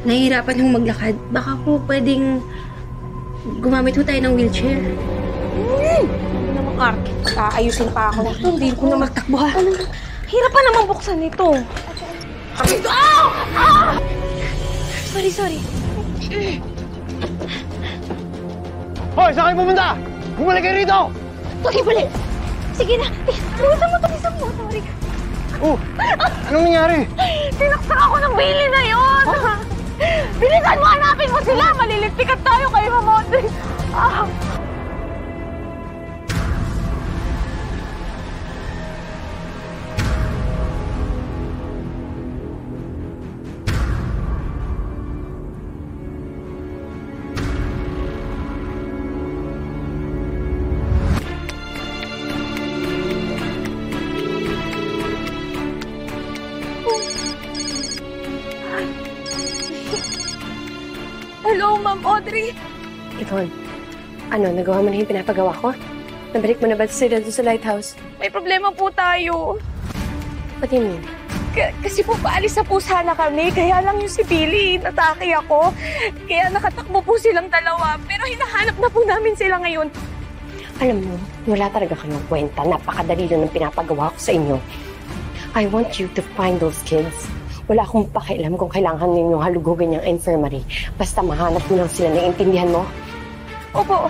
nahihirapan hong maglakad. Baka po pwedeng gumamit ho tayo ng wheelchair. Ano naman, Arte? Aayusin pa ako nito. Hindi ko na magtakbo, ha? Hirap pa naman buksan ito. Sorry. Hoy, saan kayo pumunta? Bumalik kayo rito! Balik! Sige na. Bilisan mo. Sorry. Oh, anong nangyari? Sinaksak ako ng Bailey na yun! Bilisan mo, hanapin mo sila! Maliligpikan tayo kay Ma'am Audrey! Hello, Ma'am Audrey! Yvonne, nagawa mo na yung pinapagawa ko? Nabalik mo na ba sila doon sa lighthouse? May problema po tayo. What do you mean? Kasi po paalis na po sana kami, kaya lang yung si Billy, natake ako. Kaya nakatakbo po silang dalawa, pero hinahanap na po namin sila ngayon. Alam mo, wala talaga kayong kwenta. Napakadali lang ng pinapagawa ko sa inyo. I want you to find those kids. Wala akong pakialam kung kailangan ninyong halugugin yung infirmary. Basta mahanap mo lang sila, naiintindihan mo? Opo.